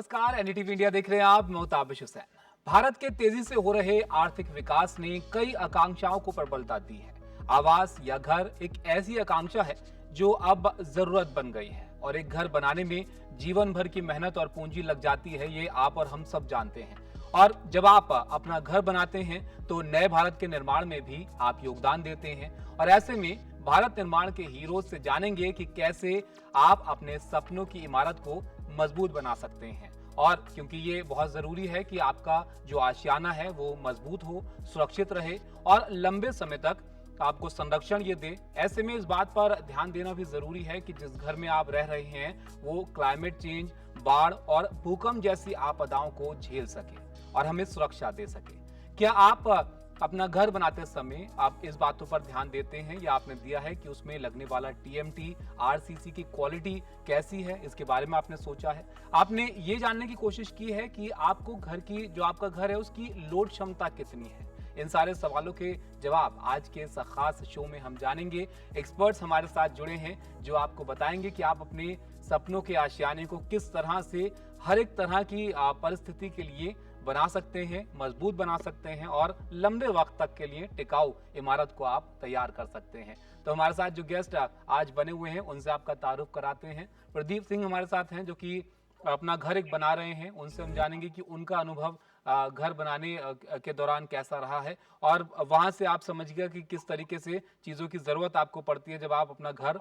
नमस्कार, NDTV India देख रहे हैं आप। मैं ताबिश हुसैन। भारत के तेजी से हो रहे आर्थिक विकास ने कई आकांक्षाओं को प्रबलता दी है। आवास या घर एक ऐसी आकांक्षा है जो अब जरूरत बन गई है, और एक घर बनाने में जीवन भर की मेहनत और पूंजी लग जाती है, ये आप और हम सब जानते हैं। और जब आप अपना घर बनाते हैं तो नए भारत के निर्माण में भी आप योगदान देते हैं। और ऐसे में भारत निर्माण के हीरो से जानेंगे कि कैसे आप अपने सपनों की इमारत को मजबूत बना सकते हैं। और क्योंकि ये बहुत जरूरी है कि आपका जो आशियाना है वो मजबूत हो, सुरक्षित रहे और लंबे समय तक आपको संरक्षण ये दे, ऐसे में इस बात पर ध्यान देना भी जरूरी है कि जिस घर में आप रह रहे हैं वो क्लाइमेट चेंज, बाढ़ और भूकंप जैसी आपदाओं को झेल सके और हमें सुरक्षा दे सके। क्या आप अपना घर बनाते समय आप इस बातों पर ध्यान देते हैं, या आपने दिया है कि उसमें लगने वाला टीएमटी, आरसीसी की क्वालिटी कैसी है, इसके बारे में आपने सोचा है? आपने ये जानने की कोशिश की है कि आपको घर की, जो आपका घर है उसकी लोड क्षमता कितनी है? इन सारे सवालों के जवाब आज के इस खास शो में हम जानेंगे। एक्सपर्ट्स हमारे साथ जुड़े हैं जो आपको बताएंगे कि आप अपने सपनों के आशियाने को किस तरह से हर एक तरह की परिस्थिति के लिए बना सकते हैं, मजबूत बना सकते हैं और लंबे वक्त तक के लिए टिकाऊ इमारत को आप तैयार कर सकते हैं। तो हमारे साथ जो गेस्ट आज बने हुए हैं उनसे आपका तारुफ कराते हैं। प्रदीप सिंह हमारे साथ हैं जो कि अपना घर एक बना रहे हैं। उनसे हम जानेंगे कि उनका अनुभव घर बनाने के दौरान कैसा रहा है, और वहां से आप समझिएगा कि किस तरीके से चीजों की जरूरत आपको पड़ती है जब आप अपना घर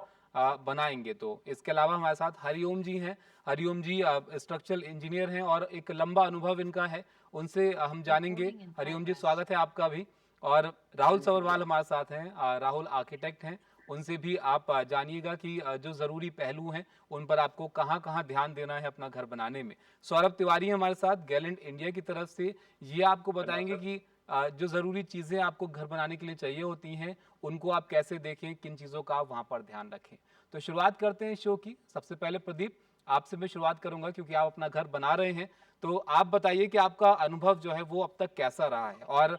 बनाएंगे। तो इसके अलावा हमारे साथ हरिओम जी हैं। हरिओम जी स्ट्रक्चरल इंजीनियर हैं और एक लंबा अनुभव इनका है, उनसे हम जानेंगे। हरिओम जी, स्वागत है आपका भी। और राहुल सवरवाल हमारे साथ हैं। राहुल आर्किटेक्ट हैं। उनसे भी आप जानिएगा कि जो जरूरी पहलू हैं उन पर आपको कहाँ कहाँ ध्यान देना है अपना घर बनाने में। सौरभ तिवारी हमारे साथ गैलेंट इंडिया की तरफ से, ये आपको बताएंगे कि जो जरूरी चीजें आपको घर बनाने के लिए चाहिए होती हैं उनको आप कैसे देखें, किन चीजों का आप वहां पर ध्यान रखें। तो शुरुआत करते हैं शो की। सबसे पहले प्रदीप, आपसे मैं शुरुआत करूंगा क्योंकि आप अपना घर बना रहे हैं। तो आप बताइए कि आपका अनुभव जो है वो अब तक कैसा रहा है, और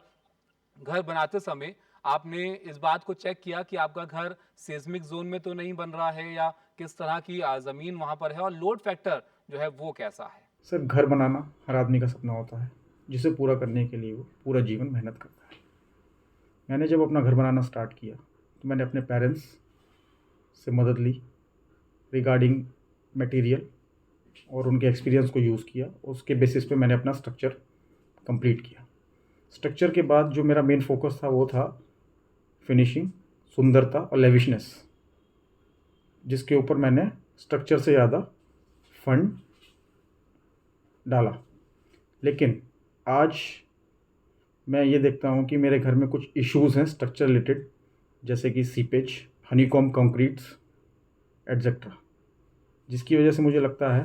घर बनाते समय आपने इस बात को चेक किया कि आपका घर सेस्मिक जोन में तो नहीं बन रहा है, या किस तरह की जमीन वहां पर है, और लोड फैक्टर जो है वो कैसा है? सर, घर बनाना हर आदमी का सपना होता है, जिसे पूरा करने के लिए वो पूरा जीवन मेहनत करता है। मैंने जब अपना घर बनाना स्टार्ट किया तो मैंने अपने पेरेंट्स से मदद ली रिगार्डिंग मटेरियल, और उनके एक्सपीरियंस को यूज़ किया। उसके बेसिस पे मैंने अपना स्ट्रक्चर कंप्लीट किया। स्ट्रक्चर के बाद जो मेरा मेन फोकस था वो था फिनिशिंग, सुंदरता और लेविशनेस, जिसके ऊपर मैंने स्ट्रक्चर से ज़्यादा फंड डाला। लेकिन आज मैं ये देखता हूँ कि मेरे घर में कुछ इश्यूज़ हैं स्ट्रक्चर रिलेटेड, जैसे कि सीपेज, हनीकॉम कंक्रीट्स एट्सेट्रा, जिसकी वजह से मुझे लगता है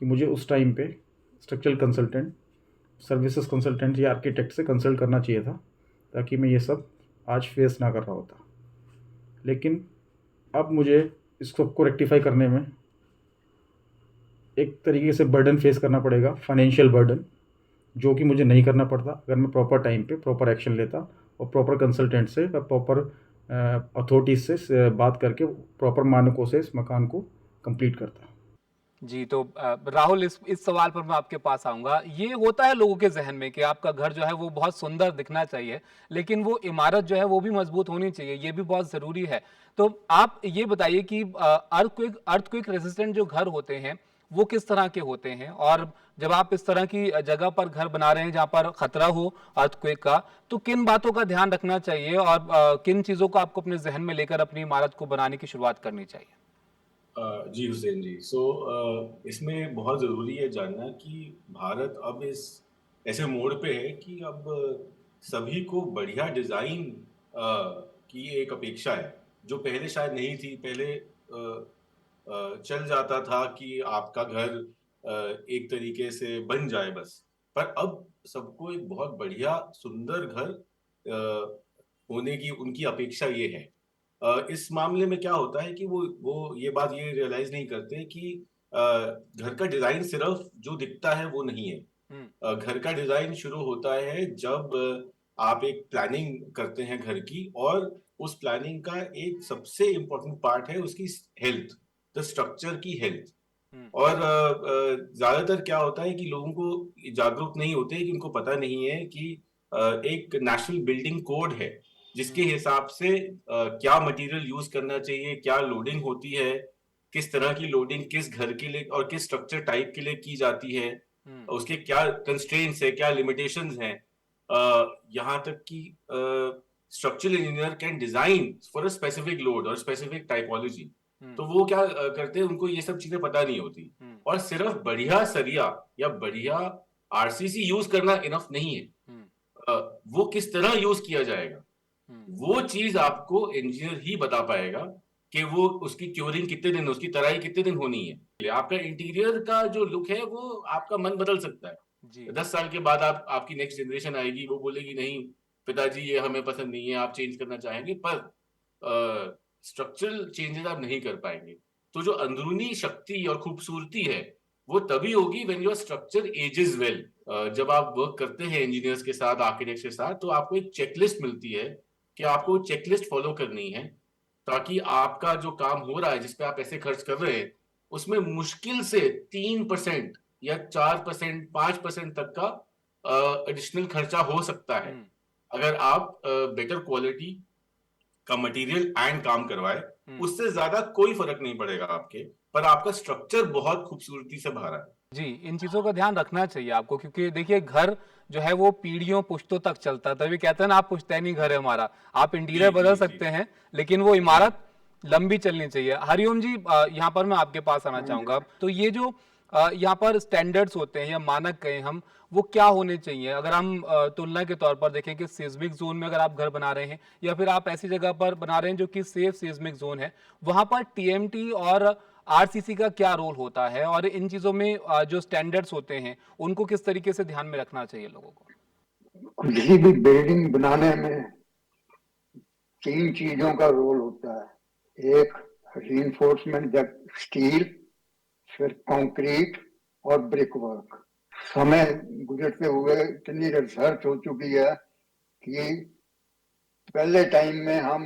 कि मुझे उस टाइम पे स्ट्रक्चरल कंसल्टेंट, सर्विसेज कंसल्टेंट या आर्किटेक्ट से कंसल्ट करना चाहिए था, ताकि मैं ये सब आज फेस ना कर रहा होता। लेकिन अब मुझे इस सबको रेक्टिफाई करने में एक तरीके से बर्डन फेस करना पड़ेगा, फाइनेंशियल बर्डन, जो कि मुझे नहीं करना पड़ता अगर मैं प्रॉपर टाइम पे प्रॉपर एक्शन लेता और प्रॉपर कंसल्टेंट से, प्रॉपर अथॉरिटीज से बात करके प्रॉपर मानकों से इस मकान को कंप्लीट करता। जी, तो राहुल, इस सवाल पर मैं आपके पास आऊंगा। ये होता है लोगों के जहन में कि आपका घर जो है वो बहुत सुंदर दिखना चाहिए, लेकिन वो इमारत जो है वो भी मजबूत होनी चाहिए, ये भी बहुत जरूरी है। तो आप ये बताइए कि अर्थक्वेक रेजिस्टेंट जो घर होते हैं वो किस तरह के होते हैं, और जब आप इस तरह की जगह पर घर बना रहे हैं जहां पर खतरा हो अर्थक्वेक का, तो किन बातों का ध्यान रखना चाहिए और किन चीजों को आपको अपने जहन में लेकर अपनी इमारत को बनाने की शुरुआत करनी चाहिए? जी हुसैन जी। इसमें बहुत ज़रूरी है जानना कि भारत अब इस ऐसे मोड़ पे है कि अब सभी को बढ़िया डिज़ाइन की एक अपेक्षा है, जो पहले शायद नहीं थी। पहले चल जाता था कि आपका घर एक तरीके से बन जाए बस। पर अब सबको एक बहुत बढ़िया सुंदर घर होने की उनकी अपेक्षा ये है। इस मामले में क्या होता है कि वो ये बात ये रियलाइज नहीं करते कि घर का डिजाइन सिर्फ जो दिखता है वो नहीं है। हम्म। घर का डिजाइन शुरू होता है जब आप एक प्लानिंग करते हैं घर की, और उस प्लानिंग का एक सबसे इम्पोर्टेंट पार्ट है उसकी हेल्थ, द स्ट्रक्चर की हेल्थ। और ज्यादातर क्या होता है कि लोगों को जागरूक नहीं होते, कि उनको पता नहीं है कि एक नेशनल बिल्डिंग कोड है जिसके हिसाब से क्या मटेरियल यूज करना चाहिए, क्या लोडिंग होती है, किस तरह की लोडिंग किस घर के लिए और किस स्ट्रक्चर टाइप के लिए की जाती है, उसके क्या कंस्ट्रेंट्स है, क्या लिमिटेशंस हैं। यहाँ तक कि structural engineer can design for a specific load और स्पेसिफिक टाइपोलॉजी। तो वो क्या करते हैं, उनको ये सब चीजें पता नहीं होती, और सिर्फ बढ़िया सरिया या बढ़िया आरसीसी यूज करना इनफ नहीं है। वो किस तरह यूज किया जाएगा, वो चीज आपको इंजीनियर ही बता पाएगा कि वो उसकी क्योरिंग कितने दिन, उसकी तराई कितने दिन होनी है। आपका इंटीरियर का जो लुक है वो आपका मन बदल सकता है। जी 10 साल के बाद आपकी नेक्स्ट जनरेशन आएगी, वो बोलेगी नहीं पिताजी ये हमें पसंद नहीं है, आप चेंज करना चाहेंगे, पर स्ट्रक्चरल चेंजेस आप नहीं कर पाएंगे। तो जो अंदरूनी शक्ति और खूबसूरती है वो तभी होगी when your structure ages well. जब आप वर्क करते हैं इंजीनियर्स के साथ, आर्किटेक्ट्स के साथ, तो आपको एक चेकलिस्ट मिलती है कि आपको चेकलिस्ट फॉलो करनी है, ताकि आपका जो काम हो रहा है, जिस पे आप पैसे खर्च कर रहे हैं, उसमें मुश्किल से 3% या 4%, 5% तक का एडिशनल खर्चा हो सकता है, अगर आप बेटर क्वालिटी का मटेरियल एंड काम करवाए। उससे ज्यादा कोई फर्क नहीं पड़ेगा आपके, पर आपका स्ट्रक्चर बहुत खूबसूरती से भरा है। जी, इन चीजों का ध्यान रखना चाहिए आपको, क्योंकि देखिए घर जो है वो पीढ़ियों पुश्तों तक चलता है। तभी कहते हैं ना, आप पुश्तैनी घर है हमारा। आप इंटीरियर जी बदल जी सकते हैं, लेकिन वो इमारत लंबी चलनी चाहिए। हरिओम जी, यहाँ पर मैं आपके पास आना चाहूंगा। तो ये जो यहाँ पर स्टैंडर्ड्स होते हैं या मानक कहें हम, वो क्या होने चाहिए? अगर हम तुलना के तौर पर देखें कि सिस्मिक जोन में अगर आप घर बना रहे हैं, या फिर आप ऐसी जगह पर बना रहे हैं जो कि सेफ सिस्मिक जोन है, वहां पर टीएमटी और आरसीसी का क्या रोल होता है, और इन चीजों में जो स्टैंडर्ड्स होते हैं उनको किस तरीके से ध्यान में रखना चाहिए लोगों को? किसी भी बिल्डिंग बनाने में 3 चीजों का रोल होता है। एक रीइंफोर्समेंट, स्टील, फिर कंक्रीट और ब्रिक वर्क। समय गुजरते हुए इतनी रिसर्च हो चुकी है कि पहले टाइम में हम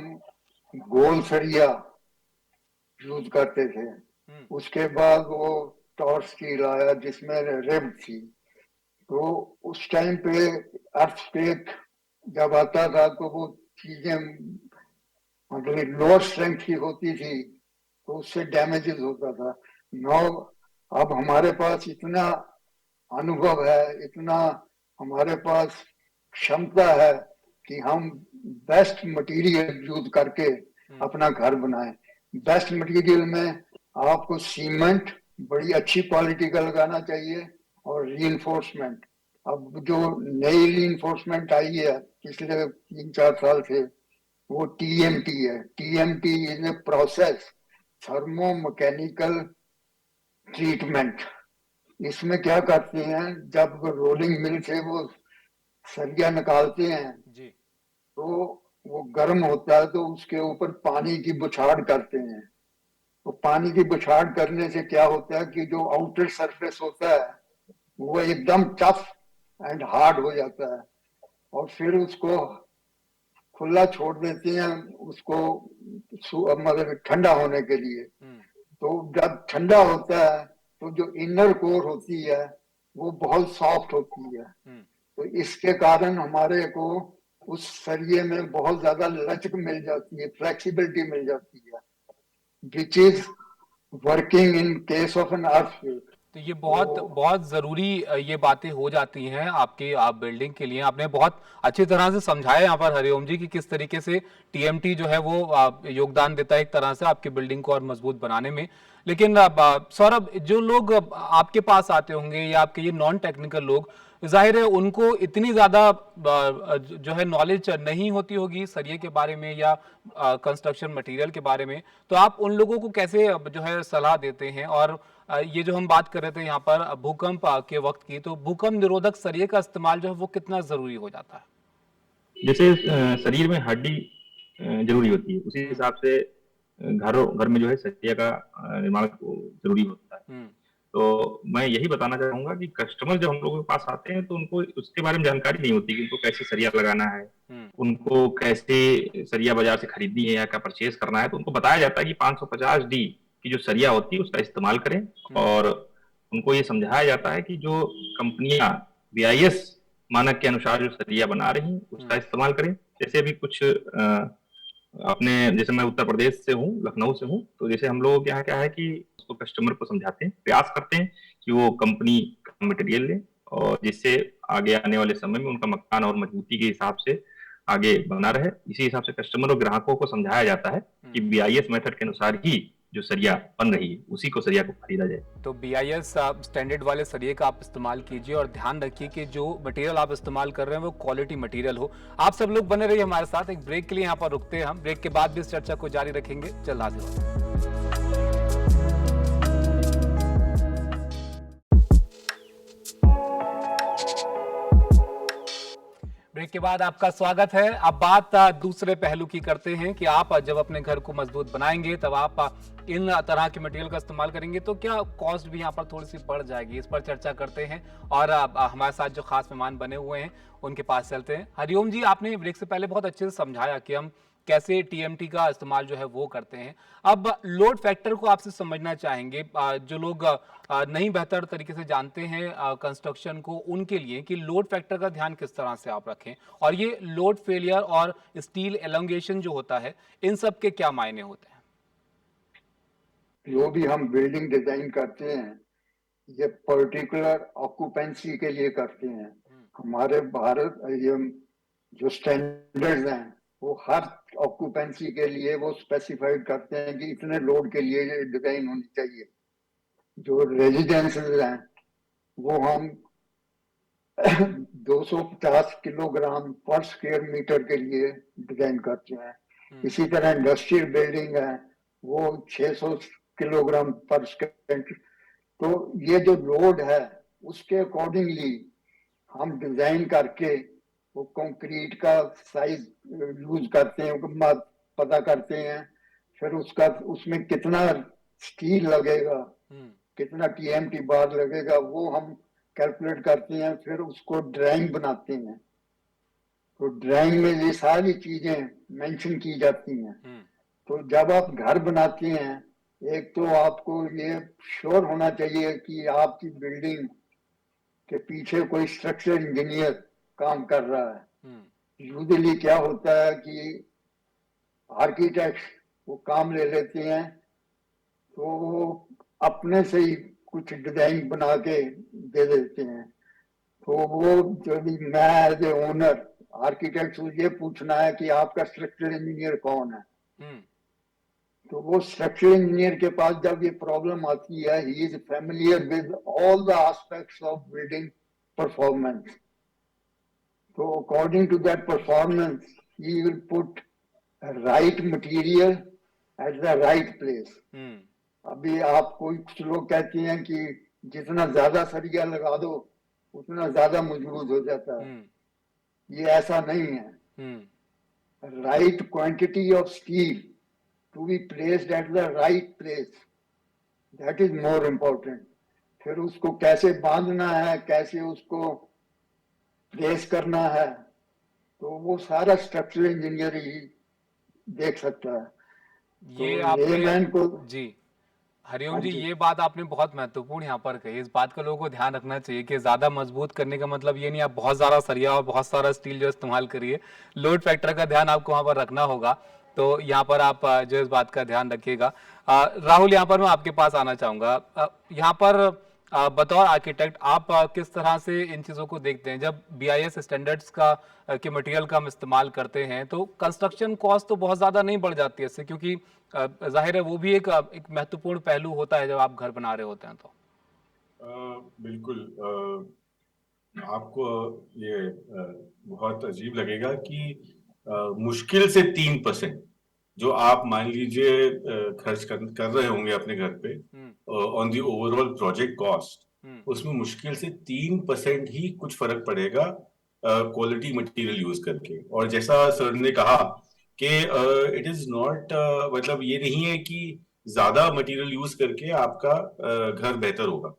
गोल सरिया यूज करते थे, उसके बाद वो टॉर्च स्टील आया जिसमें रिब थी। तो उस टाइम पे अर्थक्वेक जब आता था तो वो चीजें मतलब लोअर स्ट्रेंथ की होती थी, तो उससे डैमेजेस होता था। नाउ अब हमारे पास इतना अनुभव है, इतना हमारे पास क्षमता है कि हम बेस्ट मटेरियल यूज करके अपना घर बनाएं। बेस्ट मटेरियल में आपको सीमेंट बड़ी अच्छी क्वालिटी का लगाना चाहिए, और रीइंफोर्समेंट, अब जो नई रीइंफोर्समेंट आई है पिछले 3-4 साल से, वो टीएमटी है। TMT is a process, thermo mechanical treatment. इसमें क्या करते हैं, जब रोलिंग मिल से वो सरिया निकालते हैं जी तो वो गर्म होता है, तो उसके ऊपर पानी की बौछार करते हैं। तो पानी की बौछार करने से क्या होता है कि जो आउटर सरफेस होता है वो एकदम टफ एंड हार्ड हो जाता है, और फिर उसको खुला छोड़ देते हैं उसको मतलब ठंडा होने के लिए। तो जब ठंडा होता है तो जो इनर कोर होती है वो बहुत सॉफ्ट होती है, तो इसके कारण हमारे को उस सरिये में बहुत ज्यादा लचक मिल जाती है, फ्लेक्सिबिलिटी मिल जाती है, which is working in case of an earthquake. तो ये बहुत बहुत जरूरी ये बातें हो जाती हैं आपके आप बिल्डिंग के लिए। आपने बहुत अच्छी तरह से समझाया यहाँ पर हरिओम जी कि किस तरीके से टीएमटी जो है वो योगदान देता है एक तरह से आपकी बिल्डिंग को और मजबूत बनाने में। लेकिन सौरभ, जो लोग आपके पास आते होंगे या आपके ये नॉन टेक्निकल लोग, जाहिर है उनको इतनी ज्यादा जो है नॉलेज नहीं होती होगी सरिये के बारे में या कंस्ट्रक्शन मटेरियल के बारे में। तो आप उन लोगों को कैसे जो है सलाह देते हैं? और ये जो हम बात कर रहे थे यहाँ पर भूकंप के वक्त की, तो भूकंप निरोधक सरिये का इस्तेमाल जो है वो कितना जरूरी हो जाता है? जैसे शरीर में हड्डी जरूरी होती है, उसी हिसाब से घर में जो है सरिया का निर्माण जरूरी होता है। तो मैं यही बताना चाहूंगा कि कस्टमर जब हम लोगों के पास आते हैं तो उनको उसके बारे में जानकारी नहीं होती कि उनको कैसे सरिया लगाना है, उनको कैसे सरिया बाजार से खरीदनी है या क्या परचेज करना है। तो उनको बताया जाता है कि 550D की जो सरिया होती है उसका इस्तेमाल करें, और उनको ये समझाया जाता है कि जो कंपनियां BIS मानक के अनुसार जो सरिया बना रही हैं उसका इस्तेमाल करें। जैसे अभी कुछ अपने, जैसे मैं उत्तर प्रदेश से हूँ, लखनऊ से हूँ, तो जैसे हम लोगों के यहाँ क्या है कि उसको कस्टमर को समझाते हैं, प्रयास करते हैं कि वो कंपनी का मटेरियल ले, और जिससे आगे आने वाले समय में उनका मकान और मजबूती के हिसाब से आगे बना रहे। इसी हिसाब से कस्टमर और ग्राहकों को समझाया जाता है कि BIS मेथड के अनुसार ही जो सरिया बन रही है उसी को सरिया को खरीदा जाए। तो BIS स्टैंडर्ड वाले सरिये का आप इस्तेमाल कीजिए और ध्यान रखिए कि जो मटेरियल आप इस्तेमाल कर रहे हैं वो क्वालिटी मटेरियल हो। आप सब लोग बने रहिए हमारे साथ। एक ब्रेक के लिए यहाँ पर रुकते हैं हम। ब्रेक के बाद भी इस चर्चा को जारी रखेंगे। जल्द हाजिर होते हैं। ब्रेक के बाद आपका स्वागत है। अब बात दूसरे पहलू की करते हैं कि आप जब अपने घर को मजबूत बनाएंगे तब आप इन तरह के मटेरियल का इस्तेमाल करेंगे तो क्या कॉस्ट भी यहाँ पर थोड़ी सी बढ़ जाएगी, इस पर चर्चा करते हैं। और हमारे साथ जो खास मेहमान बने हुए हैं उनके पास चलते हैं। हरिओम जी, आपने ब्रेक से पहले बहुत अच्छे से समझाया कि हम कैसे TMT का इस्तेमाल जो है वो करते हैं। अब लोड फैक्टर को आपसे समझना चाहेंगे, जो लोग नहीं बेहतर तरीके से जानते हैं कंस्ट्रक्शन को, उनके लिए कि लोड फैक्टर का ध्यान किस तरह से आप रखें, और ये लोड फेलियर और स्टील एलोंगेशन जो होता है, इन सब के क्या मायने होते हैं? जो भी हम बिल्डिंग डिजाइन करते हैं ये पर्टिकुलर ऑक्यूपेंसी के लिए करते हैं। हमारे भारत ये जो स्टैंडर्ड्स हैं वो हर ऑक्यूपेंसी के लिए वो स्पेसिफाइड करते हैं कि इतने लोड के लिए डिजाइन होनी चाहिए। जो रेजिडेंसेस हैं वो हम 250 किलोग्राम पर स्क्वायर मीटर के लिए डिजाइन करते हैं। इसी तरह इंडस्ट्रियल बिल्डिंग है वो 600 किलोग्राम पर स्क्वायर। तो ये जो लोड है उसके अकॉर्डिंगली हम डिजाइन करके वो कंक्रीट का साइज यूज करते हैं, पता करते हैं। फिर उसमें कितना स्टील लगेगा, कितना TMT बार लगेगा, वो हम कैलकुलेट करते हैं। फिर उसको ड्राइंग बनाते हैं। तो ड्राइंग में ये सारी चीजें मेंशन की जाती हैं। तो जब आप घर बनाते हैं, एक तो आपको ये श्योर होना चाहिए कि आपकी बिल्डिंग के पीछे कोई स्ट्रक्चर इंजीनियर काम कर रहा है। यूजुअली क्या होता है कि आर्किटेक्ट वो काम ले लेते हैं तो वो अपने से ही कुछ डिजाइन बना के दे देते हैं। तो वो जो भी मैं एज ए ओनर आर्किटेक्ट से ये पूछना है कि आपका स्ट्रक्चर इंजीनियर कौन है। तो वो स्ट्रक्चर इंजीनियर के पास जब ये प्रॉब्लम आती है, he is familiar with all the aspects of building performance. तो according to that performance he will put right material at the right place. अभी आप कुछ लोग कहते हैं कि जितना ज्यादा सरिया लगा दो उतना ज्यादा मजबूत हो जाता है। ये ऐसा नहीं है। Right quantity of steel to be placed at the right place, that is more important। फिर उसको कैसे बांधना है, कैसे उसको प्लेस करना है, तो वो सारा स्ट्रक्चरल इंजीनियर ही देख सकता है। ये तो आपने को जी हरिओम जी, ये बात आपने बहुत महत्वपूर्ण यहाँ पर कही। इस बात का लोगों को ध्यान रखना चाहिए कि ज्यादा मजबूत करने का मतलब ये नहीं आप बहुत सारा सरिया और बहुत सारा स्टील जो इस्तेमाल करिए। लोड फैक्टर का ध्यान आपको वहां पर रखना होगा। तो यहाँ पर आप जो इस बात का ध्यान रखिएगा। राहुल, यहाँ पर मैं आपके पास आना चाहूंगा। यहाँ पर बतौर आर्किटेक्ट आप किस तरह से इन चीजों को देखते हैं? जब BIS स्टैंडर्ड्स का के मटेरियल का हम इस्तेमाल करते हैं तो कंस्ट्रक्शन कॉस्ट तो बहुत ज्यादा नहीं बढ़ जाती है इससे, क्योंकि जाहिर है वो भी एक महत्वपूर्ण पहलू होता है जब आप घर बना रहे होते हैं। तो बिल्कुल आपको ये बहुत अजीब लगेगा कि मुश्किल से 3% जो आप मान लीजिए खर्च कर रहे होंगे अपने घर पे on the overall project cost, उसमें मुश्किल से 3% ही कुछ फर्क पड़ेगा क्वालिटी मटेरियल यूज करके। और जैसा सर ने कहा कि इट इज नॉट मतलब ये नहीं है कि ज्यादा मटेरियल यूज करके आपका घर बेहतर होगा।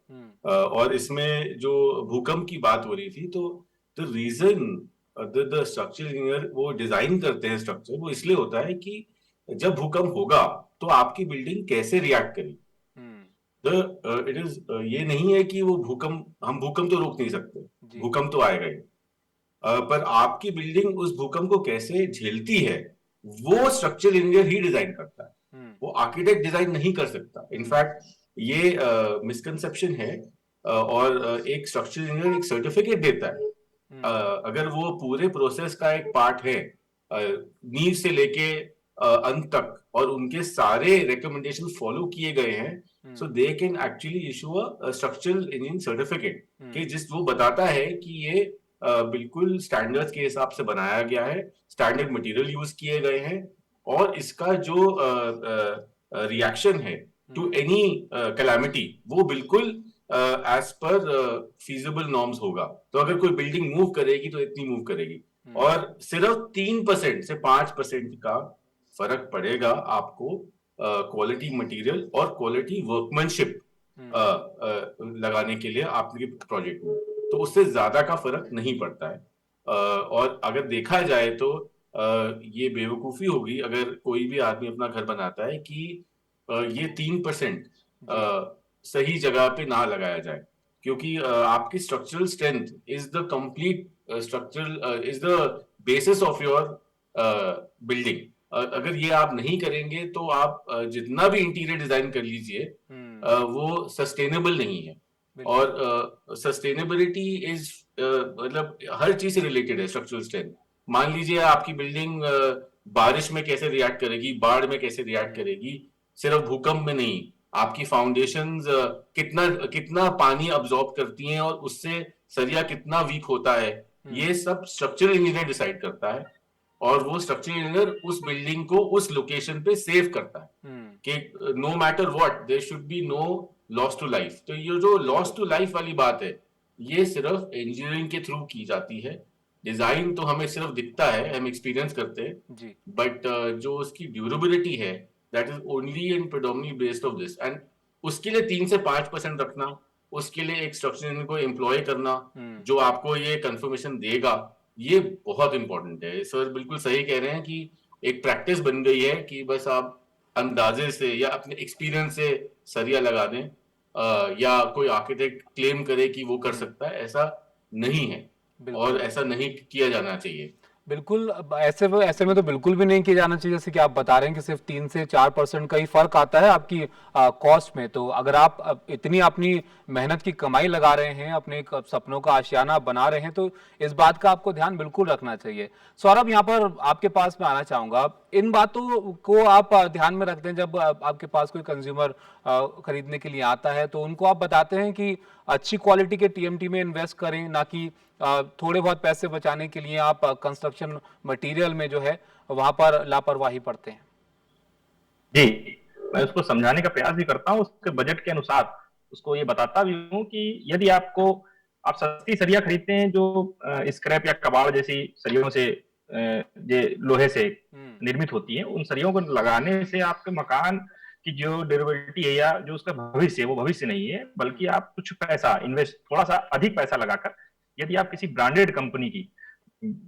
और इसमें जो भूकंप की बात हो रही थी, तो the reason the structural engineer वो डिजाइन करते हैं स्ट्रक्चर, वो इसलिए होता है कि जब भूकंप होगा तो आपकी बिल्डिंग कैसे रिएक्ट करेगी। इट इज ये नहीं है कि वो हम भूकंप तो रोक नहीं सकते, भूकंप तो आएगा ही, पर आपकी बिल्डिंग उस भूकंप को कैसे झेलती है वो स्ट्रक्चरल इंजीनियर ही डिजाइन करता है, वो आर्किटेक्ट डिजाइन नहीं कर सकता। इनफैक्ट ये मिसकंसेप्शन है, और एक स्ट्रक्चरल इंजीनियर एक सर्टिफिकेट देता है अगर वो पूरे प्रोसेस का एक पार्ट है, नींव से लेके अंत तक, और उनके सारे रिकमेंडेशन फॉलो किए गए हैं, so they can actually issue a structural engineering certificate कि जिस वो बताता है कि ये बिल्कुल स्टैंडर्ड्स के हिसाब से बनाया गया है, स्टैंडर्ड मटेरियल यूज किए गए हैं, और इसका जो रिएक्शन है टू एनी कैलामिटी वो बिल्कुल एज पर फीजिबल नॉर्म्स होगा। तो अगर कोई बिल्डिंग मूव करेगी तो इतनी मूव करेगी, और सिर्फ 3% से 5% का फर्क पड़ेगा आपको क्वालिटी मटेरियल और क्वालिटी वर्कमैनशिप लगाने के लिए आपके प्रोजेक्ट में, तो उससे ज्यादा का फर्क नहीं पड़ता है। और अगर देखा जाए तो ये बेवकूफी होगी अगर कोई भी आदमी अपना घर बनाता है कि ये 3% सही जगह पे ना लगाया जाए, क्योंकि आपकी structural strength is the complete structural is the basis of your building. अगर ये आप नहीं करेंगे तो आप जितना भी इंटीरियर डिजाइन कर लीजिए वो सस्टेनेबल नहीं है। और सस्टेनेबिलिटी इज मतलब हर चीज से रिलेटेड है स्ट्रक्चरल स्ट्रेंथ। मान लीजिए आपकी बिल्डिंग बारिश में कैसे रिएक्ट करेगी, बाढ़ में कैसे रिएक्ट करेगी, सिर्फ भूकंप में नहीं, आपकी फाउंडेशंस कितना पानी अब्सॉर्ब करती हैं और उससे सरिया कितना वीक होता है, ये सब स्ट्रक्चरल इंजीनियर डिसाइड करता है। और वो स्ट्रक्चरल इंजीनियर उस बिल्डिंग को उस लोकेशन पे सेव करता है कि no matter what there should be no loss to life. तो ये जो लॉस टू लाइफ वाली बात है ये सिर्फ इंजीनियरिंग के थ्रू की जाती है। डिजाइन तो हमें सिर्फ दिखता है, हम एक्सपीरियंस करते हैं, बट जो उसकी ड्यूरेबिलिटी है that is only and predominantly based of this. And उसके लिए 3 से 5% रखना, उसके लिए एक स्ट्रक्चरल इंजीनियर को एम्प्लॉय करना जो आपको ये कंफर्मेशन देगा, ये बहुत इंपॉर्टेंट है। सर बिल्कुल सही कह रहे हैं कि एक प्रैक्टिस बन गई है कि बस आप अंदाजे से या अपने एक्सपीरियंस से सरिया लगा दें, या कोई आर्किटेक्ट क्लेम करे कि वो कर सकता है, ऐसा नहीं है और ऐसा नहीं किया जाना चाहिए। बिल्कुल, ऐसे में तो बिल्कुल भी नहीं किया जाना चाहिए। जैसे कि आप बता रहे हैं कि सिर्फ 3 से 4% का ही फर्क आता है आपकी कॉस्ट में। तो अगर आप इतनी अपनी मेहनत की कमाई लगा रहे हैं, अपने सपनों का आशियाना बना रहे हैं, तो इस बात का आपको ध्यान बिल्कुल रखना चाहिए। सौरभ, यहाँ पर आपके पास मैं आना चाहूंगा। इन बातों को आप ध्यान में रखते हैं जब आपके पास कोई कंज्यूमर खरीदने के लिए आता है, तो उनको आप बताते हैं कि अच्छी क्वालिटी के टीएमटी में इन्वेस्ट करें, ना कि थोड़े बहुत पैसे बचाने के लिए आप कंस्ट्रक्शन मटेरियल में जो है वहां पर लापरवाही बरतें हैं। जी, मैं उसको समझाने का प्रयास भी करता हूँ, उसके बजट के अनुसार उसको ये बताता भी हूँ कि यदि आप सस्ती सरिया खरीदते हैं जो स्क्रैप या कबाड़ जैसी सरियों से लोहे से निर्मित होती है, उन सरियों को लगाने से आपके मकान की जो ड्यूरेबिलिटी है या जो उसका भविष्य है वो भविष्य नहीं है, बल्कि आप कुछ पैसा इन्वेस्ट, थोड़ा सा अधिक पैसा लगाकर यदि आप किसी ब्रांडेड कंपनी की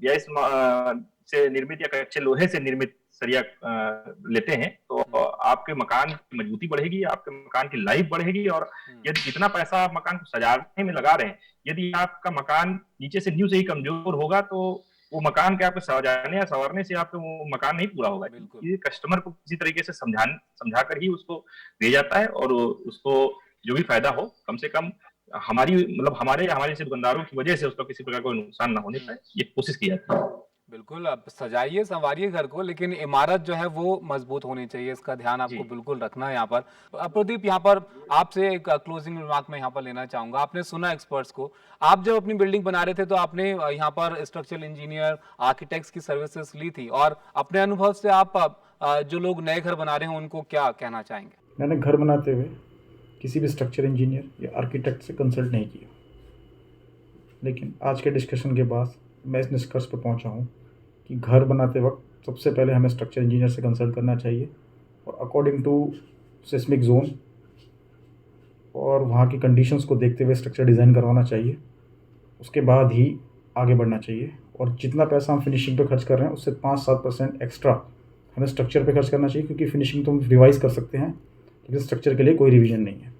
या इस से निर्मित या कच्चे लोहे से निर्मित सरिया लेते हैं तो आपके मकान की मजबूती बढ़ेगी, आपके मकान की लाइफ बढ़ेगी। और यदि जितना पैसा आप मकान को सजाने में लगा रहे हैं, यदि आपका मकान नीचे से नींव से ही कमजोर होगा तो वो मकान के आपको सजाने या संवारने से आपका वो मकान नहीं पूरा होगा। ये कस्टमर को किसी तरीके से समझा कर ही उसको दिया जाता है, और उसको जो भी फायदा हो कम से कम हमारे जैसे दुकानदारों की वजह से उसका किसी प्रकार का नुकसान ना होने पाए, ये कोशिश की जाती है। बिल्कुल, आप सजाइए संवारिए घर को, लेकिन इमारत जो है वो मजबूत होनी चाहिए, इसका ध्यान आपको बिल्कुल रखना है। यहाँ पर प्रदीप, यहाँ पर आपसे एक क्लोजिंग रिमार्क में यहाँ पर लेना चाहूंगा। आपने सुना एक्सपर्ट्स को, आप जब अपनी बिल्डिंग बना रहे थे तो आपने यहाँ पर स्ट्रक्चरल इंजीनियर, आर्किटेक्ट्स की सर्विसेज ली थी, और अपने अनुभव से आप जो लोग नए घर बना रहे हैं उनको क्या कहना चाहेंगे? मैंने घर बनाते हुए किसी भी स्ट्रक्चर इंजीनियर या आर्किटेक्ट से कंसल्ट नहीं किया, लेकिन आज के डिस्कशन के बाद मैं इस निष्कर्ष पर पहुंचा हूं कि घर बनाते वक्त सबसे पहले हमें स्ट्रक्चर इंजीनियर से कंसल्ट करना चाहिए, और अकॉर्डिंग टू सिस्मिक जोन और वहाँ की कंडीशंस को देखते हुए स्ट्रक्चर डिज़ाइन करवाना चाहिए। उसके बाद ही आगे बढ़ना चाहिए, और जितना पैसा हम फिनिशिंग पे खर्च कर रहे हैं उससे 5-7% एक्स्ट्रा हमें स्ट्रक्चर पे खर्च करना चाहिए, क्योंकि फिनिशिंग तो हम रिवाइज कर सकते हैं, लेकिन स्ट्रक्चर के लिए कोई रिवीजन नहीं है।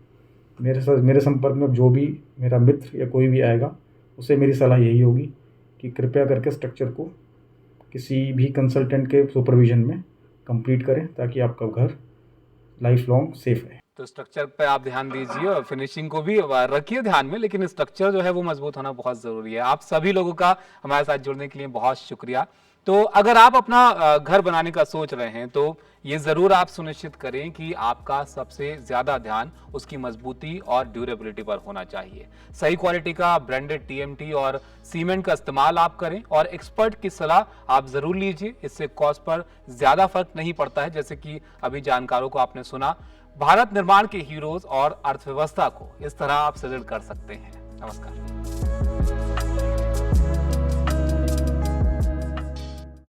मेरे संपर्क में जो भी मेरा मित्र या कोई भी आएगा, उसे मेरी सलाह यही होगी कि कृपया करके स्ट्रक्चर को किसी भी कंसल्टेंट के सुपरविजन में कंप्लीट करें, ताकि आपका घर लाइफ लॉन्ग सेफ रहे। तो स्ट्रक्चर पे आप ध्यान दीजिए और फिनिशिंग को भी रखिए ध्यान में, लेकिन स्ट्रक्चर जो है वो मजबूत होना बहुत जरूरी है। आप सभी लोगों का हमारे साथ जुड़ने के लिए बहुत शुक्रिया। तो अगर आप अपना घर बनाने का सोच रहे हैं तो ये जरूर आप सुनिश्चित करें कि आपका सबसे ज्यादा ध्यान उसकी मजबूती और ड्यूरेबिलिटी पर होना चाहिए। सही क्वालिटी का ब्रांडेड टीएमटी और सीमेंट का इस्तेमाल आप करें और एक्सपर्ट की सलाह आप जरूर लीजिए। इससे कॉस्ट पर ज्यादा फर्क नहीं पड़ता है। जैसे कि अभी जानकारों को आपने सुना, भारत निर्माण के हीरोज और अर्थव्यवस्था को इस तरह आप सृजित कर सकते हैं। नमस्कार।